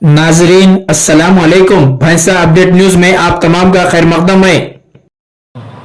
नाजरीन अस्सलाम वालेकुम। भैंसा अपडेट न्यूज में आप तमाम का खैर मकदम है।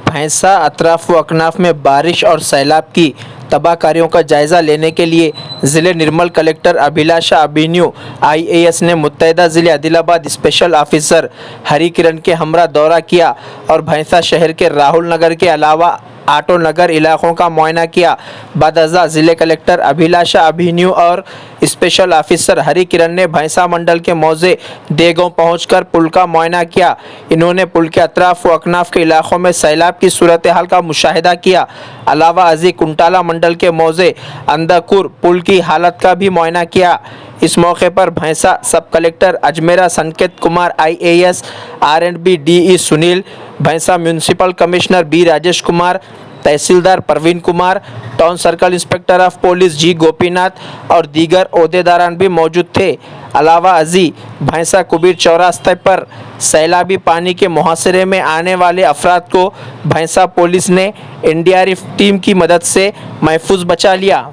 भैंसा अतराफ व अकनाफ में बारिश और सैलाब की तबाहकारियों का जायज़ा लेने के लिए ज़िले निर्मल कलेक्टर अभिलाषा अभिन्यू IAS ने मुत्तहदा ज़िले आदिलाबाद स्पेशल ऑफिसर हरी किरण के हमरा दौरा किया और भैंसा शहर के राहुल नगर के अलावा आटो नगर इलाकों का मुआयना किया। बादअज़ा ज़िले कलेक्टर अभिलाषा अभिन्यू और स्पेशल ऑफिसर हरी किरण ने भैंसा मंडल के मौजे देगांव पहुंचकर पुल का मुआयना किया। इन्होंने पुल के अतराफ व अकनाफ के इलाकों में सैलाब की सूरत हाल का मुशाहिदा किया। अलावा अजी कुंटाला मंडल के मौजे अंदाकुर पुल की हालत का भी मुआयना किया। इस मौके पर भैंसा सब कलेक्टर अजमेरा संकेत Kumar IAS, R&B DE Sunil, भैंसा municipal commissioner B Rajesh Kumar, tehsildar Parveen Kumar, town circle inspector of police G Gopinath और दीगर ओहदेदारान भी मौजूद थे। अलावा अजी भैंसा कुबीर चौरास्ते पर सैलाबी पानी के मुहासरे में आने वाले अफराद को भैंसा पुलिस ने NDRF टीम की मदद से महफूज बचा लिया।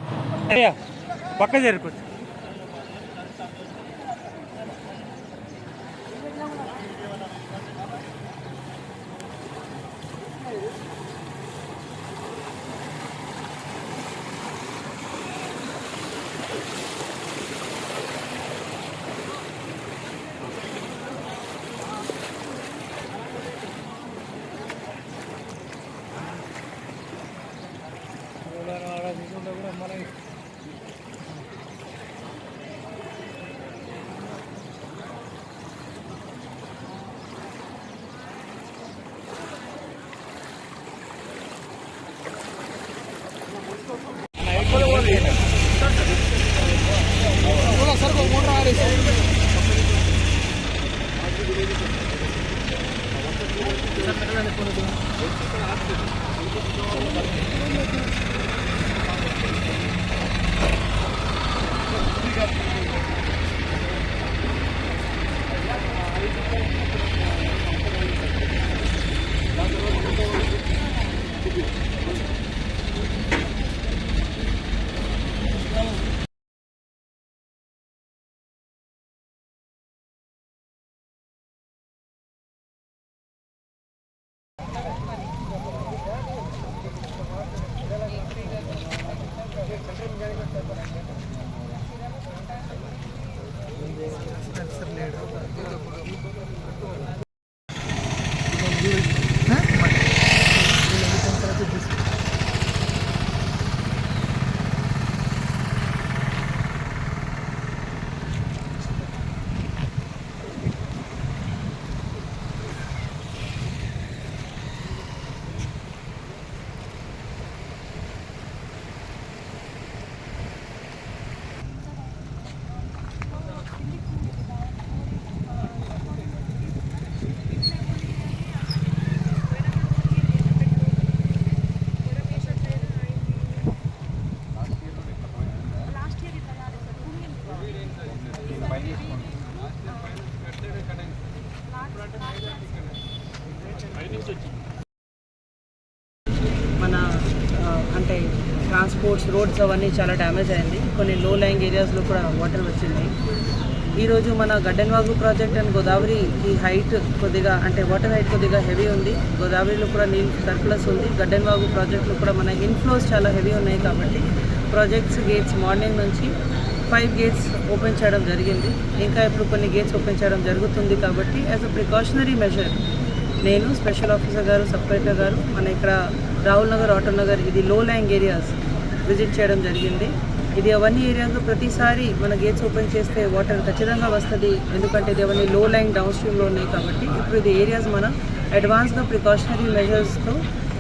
మన అంటే ట్రాన్స్పోర్ట్స్ రోడ్స్ అవన్నీ చాలా డ్యామేజ్ అయింది. కొన్ని లో లైంగ్ ఏరియాస్లో కూడా వాటర్ వచ్చింది. ఈరోజు మన గడ్డెన్వాగు ప్రాజెక్ట్ అండ్ గోదావరికి హైట్ కొద్దిగా అంటే వాటర్ హైట్ కొద్దిగా హెవీ ఉంది. గోదావరిలో కూడా నీళ్ళు సర్ప్లస్ ఉంది. గడ్డెన్వాగు ప్రాజెక్టులో కూడా మన ఇన్ఫ్లోస్ చాలా హెవీ ఉన్నాయి కాబట్టి ప్రాజెక్ట్స్ గేట్స్ మార్నింగ్ నుంచి 5 గేట్స్ ఓపెన్ చేయడం జరిగింది. ఇంకా ఇప్పుడు కొన్ని గేట్స్ ఓపెన్ చేయడం జరుగుతుంది. కాబట్టి యాజ్ అ ప్రికాషనరీ మెజర్ నేను స్పెషల్ ఆఫీసర్ గారు, సబ్ కలెక్టర్ గారు మన ఇక్కడ రాహుల్ నగర్, ఆటో నగర్ ఇది లో లైంగ్ ఏరియాస్ విజిట్ చేయడం జరిగింది. ఇది అవన్నీ ఏరియాలో ప్రతిసారి మన గేట్స్ ఓపెన్ చేస్తే వాటర్ ఖచ్చితంగా వస్తుంది. ఎందుకంటే ఇది అవన్నీ లో లైంగ్ డౌన్ స్ట్రీమ్లో ఉన్నాయి కాబట్టి ఇప్పుడు ఇది ఏరియాస్ మనం అడ్వాన్స్గా ప్రికాషనరీ మెజర్స్తో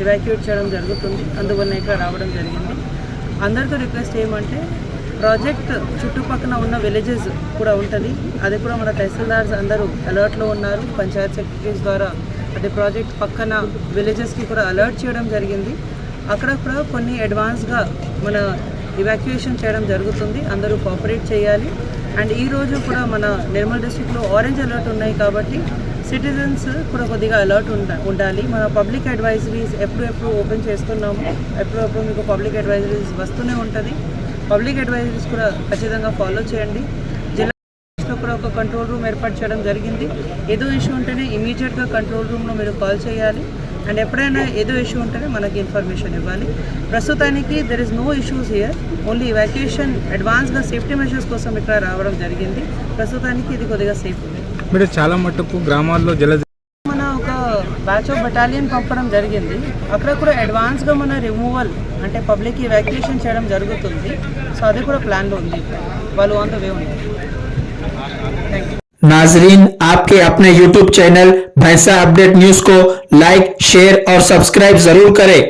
ఎవాక్యుయేట్ చేయడం జరుగుతుంది. అందువల్ల ఇక్కడ రావడం జరిగింది. అందరితో రిక్వెస్ట్ ఏమంటే ప్రాజెక్ట్ చుట్టుపక్కల ఉన్న విలేజెస్ కూడా ఉంటుంది. అది కూడా మన తహసీల్దార్స్ అందరూ అలర్ట్లో ఉన్నారు. పంచాయత్ సెక్రటరీస్ ద్వారా అది ప్రాజెక్ట్ పక్కన విలేజెస్కి కూడా అలర్ట్ చేయడం జరిగింది. అక్కడ కూడా కొన్ని అడ్వాన్స్గా మన ఇవాక్యుయేషన్ చేయడం జరుగుతుంది. అందరూ కోఆపరేట్ చేయాలి. అండ్ ఈరోజు కూడా మన నిర్మల్ డిస్ట్రిక్ట్లో ఆరెంజ్ అలర్ట్ ఉన్నాయి కాబట్టి సిటిజన్స్ కూడా కొద్దిగా అలర్ట్ ఉండాలి. మన పబ్లిక్ అడ్వైజరీస్ ఎప్పుడు ఓపెన్ చేస్తున్నాము. ఎప్పుడప్పుడు మీకు పబ్లిక్ అడ్వైజరీస్ వస్తూనే ఉంటుంది. పబ్లిక్ అడ్వైజరీస్ కూడా ఖచ్చితంగా ఫాలో చేయండి. జిల్లాలో కూడా ఒక కంట్రోల్ రూమ్ ఏర్పాటు చేయడం జరిగింది. ఏదో ఇష్యూ ఉంటేనే ఇమీడియట్గా కంట్రోల్ రూమ్లో మీరు కాల్ చేయాలి అండ్ ఎప్పుడైనా ఏదో ఇష్యూ ఉంటేనే మనకి ఇన్ఫర్మేషన్ ఇవ్వాలి. ప్రస్తుతానికి there is no issues here, only evacuation అడ్వాన్స్గా సేఫ్టీ మెషర్స్ కోసం ఇక్కడ రావడం జరిగింది. ప్రస్తుతానికి ఇది కొద్దిగా సేఫ్ ఉంది. మీరు చాలా మట్టుకు గ్రామాల్లో మన ఒక బ్యాచ్ ఆఫ్ బటాలియన్ పంపడం జరిగింది. అక్కడ కూడా అడ్వాన్స్గా మన రిమూవల్ అంటే పబ్లిక్ ఇవాక్యుయేషన్ చేయడం జరుగుతుంది. సో అది కూడా ప్లాన్లో ఉంది. వాళ్ళు ఆన్ ద వే ఉంది. Thank you. नाजरीन, आपके अपने YouTube चैनल भैंसा अपडेट न्यूज को लाइक, शेयर और सब्सक्राइब जरूर करें।